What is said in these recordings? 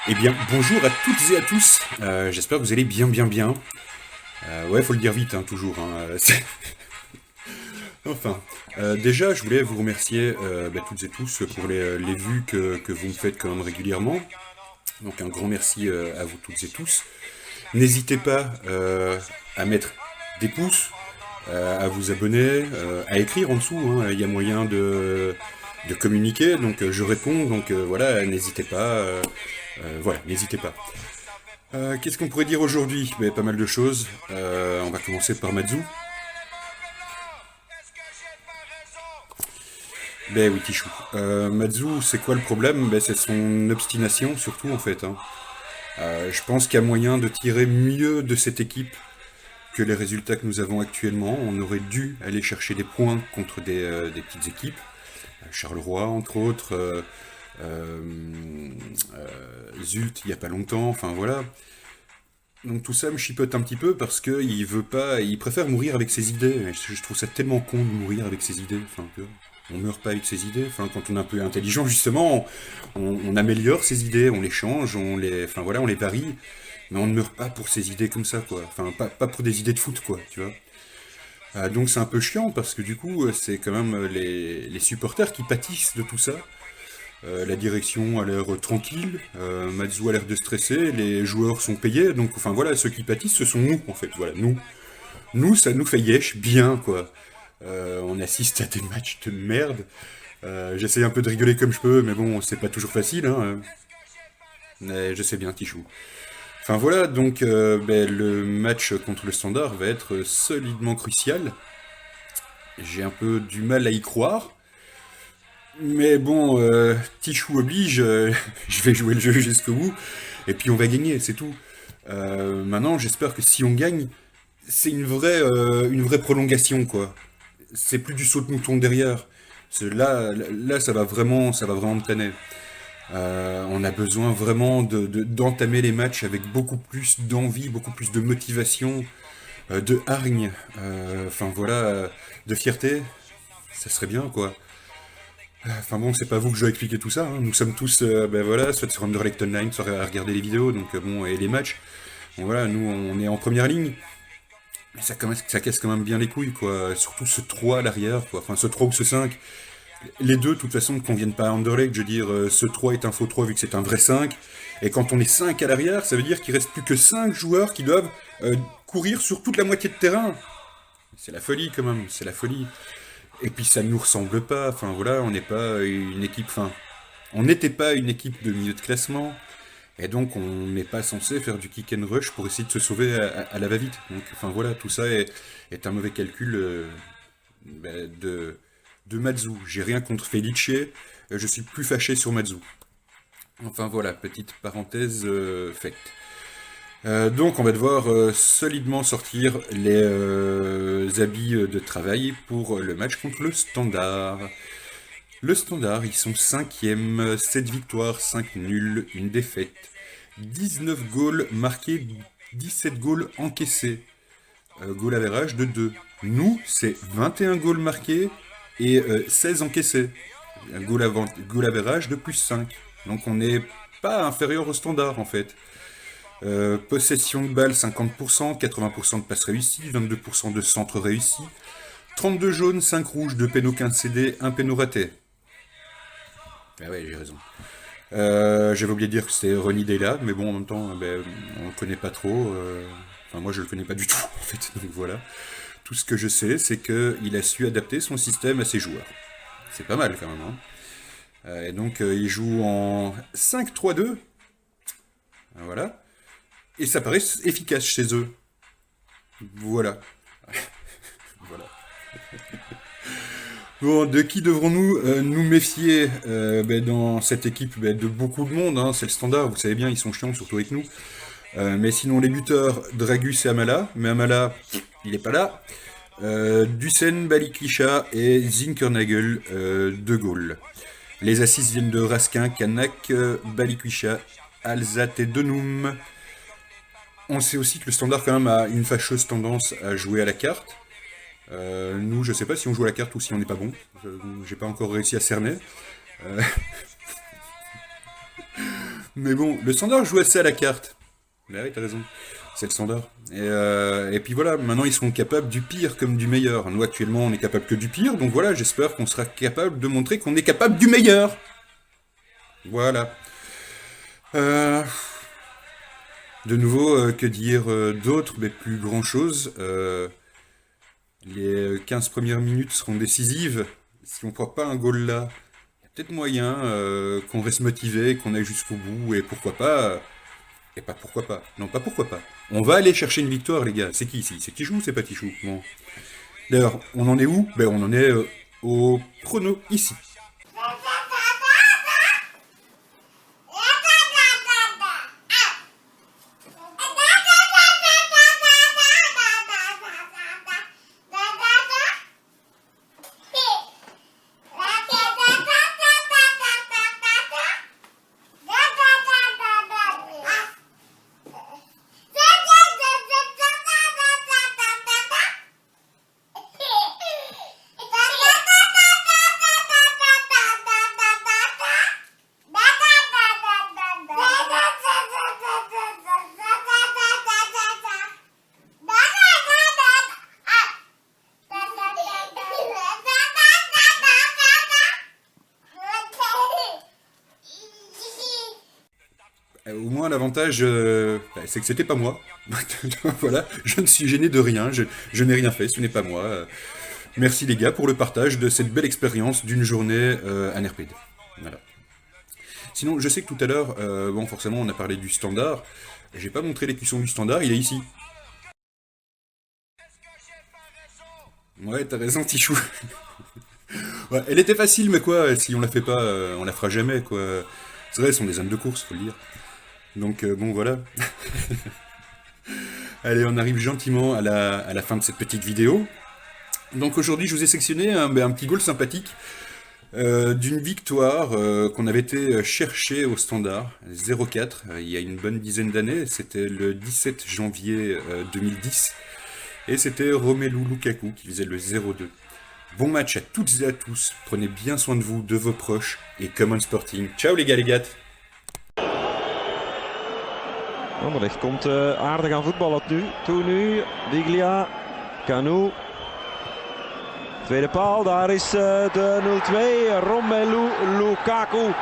Eh bien, bonjour à toutes et à tous. J'espère que vous allez bien, bien, bien. Ouais, faut le dire vite, hein, toujours. Enfin, déjà, je voulais vous remercier toutes et tous pour les vues que vous me faites quand même régulièrement. Donc un grand merci à vous toutes et tous. N'hésitez pas à mettre des pouces, à vous abonner, à écrire en dessous. Hein. Il y a moyen de communiquer, donc je réponds. Donc voilà, n'hésitez pas. Voilà, n'hésitez pas. Qu'est-ce qu'on pourrait dire aujourd'hui? Pas mal de choses. On va commencer par Matsu. Ben oui, Tichou. Matsu, c'est quoi le problème? C'est son obstination, surtout, en fait. Hein. Je pense qu'il y a moyen de tirer mieux de cette équipe que les résultats que nous avons actuellement. On aurait dû aller chercher des points contre des petites équipes. Charleroi, entre autres. Zult, il n'y a pas longtemps. Enfin, voilà. Donc tout ça me chipote un petit peu parce que il veut pas, il préfère mourir avec ses idées. Je trouve ça tellement con de mourir avec ses idées. Enfin, on meurt pas avec ses idées. Enfin, quand on est un peu intelligent, justement, on améliore ses idées, on les change, enfin voilà, on les varie. Mais on ne meurt pas pour ses idées comme ça, quoi. Enfin, pas pour des idées de foot, quoi, tu vois. Donc c'est un peu chiant parce que du coup, c'est quand même les supporters qui pâtissent de tout ça. La direction a l'air tranquille, Matsu a l'air de stresser, les joueurs sont payés, donc enfin voilà, ceux qui pâtissent, ce sont nous en fait, voilà, nous. Nous, ça nous fait yesh bien, quoi. On assiste à des matchs de merde. J'essaie un peu de rigoler comme je peux, mais bon, c'est pas toujours facile, hein. Mais je sais bien, Tichou. Enfin voilà, donc le match contre le Standard va être solidement crucial. J'ai un peu du mal à y croire. Mais bon, Tichou oblige, je vais jouer le jeu jusqu'au bout, et puis on va gagner, c'est tout. Maintenant, j'espère que si on gagne, c'est une vraie prolongation, quoi. C'est plus du saut de mouton derrière. Là, ça va vraiment me traîner. On a besoin vraiment d'entamer les matchs avec beaucoup plus d'envie, beaucoup plus de motivation, de hargne, enfin voilà, de fierté. Ça serait bien, quoi. Enfin bon, c'est pas vous que je dois expliquer tout ça. Hein. Nous sommes tous, voilà, soit sur Underlect Online, soit à regarder les vidéos, donc bon, et les matchs. Bon voilà, nous on est en première ligne. Mais ça casse quand même bien les couilles, quoi. Surtout ce 3 à l'arrière, quoi. Enfin, ce 3 ou ce 5. Les deux, de toute façon, ne conviennent pas à Underlect. Je veux dire, ce 3 est un faux 3 vu que c'est un vrai 5. Et quand on est 5 à l'arrière, ça veut dire qu'il reste plus que 5 joueurs qui doivent courir sur toute la moitié de terrain. C'est la folie, quand même. C'est la folie. Et puis ça ne nous ressemble pas, enfin voilà, on n'est pas une équipe, enfin, on n'était pas une équipe de milieu de classement, et donc on n'est pas censé faire du kick and rush pour essayer de se sauver à la va-vite. Donc enfin voilà, tout ça est un mauvais calcul de Matsu. J'ai rien contre Felice, je suis plus fâché sur Matsu. Enfin voilà, petite parenthèse faite. Donc on va devoir solidement sortir les habits de travail pour le match contre le Standard. Le Standard, ils sont 5e, 7 victoires, 5 nuls, une défaite. 19 goals marqués, 17 goals encaissés. Goal average de 2. Nous, c'est 21 goals marqués et 16 encaissés. Un goal average de plus 5. Donc on n'est pas inférieur au Standard en fait. Possession de balle 50%, 80% de passes réussies, 22% de centres réussis, 32 jaunes, 5 rouges, 2 pénaux concédés, 1 pénal raté. Ah ouais, j'ai raison. J'avais oublié de dire que c'était Ronny Dela, mais bon, en même temps, on le connaît pas trop. Enfin, moi, je le connais pas du tout, en fait. Donc voilà. Tout ce que je sais, c'est qu'il a su adapter son système à ses joueurs. C'est pas mal, quand même. Hein. Et donc, il joue en 5-3-2. Voilà. Et ça paraît efficace chez eux. Voilà. Voilà. Bon, de qui devrons-nous nous méfier dans cette équipe de beaucoup de monde, hein, c'est le Standard, vous savez bien, ils sont chiants, surtout avec nous. Mais sinon, les buteurs, Dragus et Amala, mais Amala, il n'est pas là. Dussen, Balikwisha et Zinkernagel, De Gaulle. Les assists viennent de Raskin, Kanak, Balikwisha, Alzat et Denoum. On sait aussi que le Standard quand même a une fâcheuse tendance à jouer à la carte. Nous, je sais pas si on joue à la carte ou si on n'est pas bon. J'ai pas encore réussi à cerner. Euh, Mais bon, le standard joue assez à la carte. Mais oui, t'as raison. C'est le standard. Et puis voilà, maintenant ils seront capables du pire comme du meilleur. Nous actuellement on est capable que du pire, donc voilà, j'espère qu'on sera capable de montrer qu'on est capable du meilleur. Voilà. Euh, de nouveau, que dire d'autre, mais plus grand chose. Les 15 premières minutes seront décisives. Si on prend pas un goal là, il y a peut-être moyen qu'on reste motivé, qu'on aille jusqu'au bout, et pourquoi pas. Et pas pourquoi pas. Non, pas pourquoi pas. On va aller chercher une victoire, les gars. C'est qui ici? C'est Tichou ou c'est pas Tichou? Bon. D'ailleurs, on en est où? Ben, on en est au chrono ici. Au moins, l'avantage, c'est que c'était pas moi. Voilà, je ne suis gêné de rien, je n'ai rien fait, ce n'est pas moi. Merci les gars pour le partage de cette belle expérience d'une journée à Nerped. Voilà. Sinon, je sais que tout à l'heure, bon, forcément, on a parlé du standard. J'ai pas montré l'écusson du standard, il est ici. Ouais, t'as raison, Tichou. Ouais, elle était facile, mais quoi, si on la fait pas, on la fera jamais, quoi. C'est vrai, ce sont des âmes de course, faut le dire. Donc, bon, voilà. Allez, on arrive gentiment à la fin de cette petite vidéo. Donc aujourd'hui, je vous ai sectionné un petit goal sympathique d'une victoire qu'on avait été chercher au standard 0-4 il y a une bonne dizaine d'années. C'était le 17 janvier 2010. Et c'était Romelu Lukaku qui faisait le 0-2. Bon match à toutes et à tous. Prenez bien soin de vous, de vos proches. Et come on Sporting. Ciao les gars, les gars. Anderlecht komt aardig aan voetballen nu. Toen nu, Biglia, Kanu. Tweede paal, daar is de 0-2. Romelu Lukaku.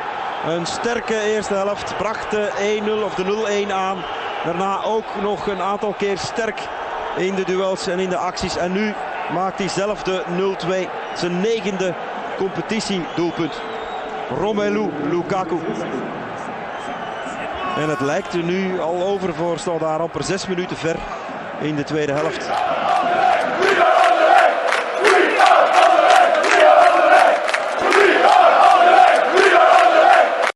Een sterke eerste helft. Bracht de 1-0 of de 0-1 aan. Daarna ook nog een aantal keer sterk in de duels en in de acties. En nu maakt hij zelf de 0-2. Zijn 9e competitiedoelpunt. Romelu Lukaku. En het lijkt er nu al over voor Standaard amper 6 minuten ver in de tweede helft.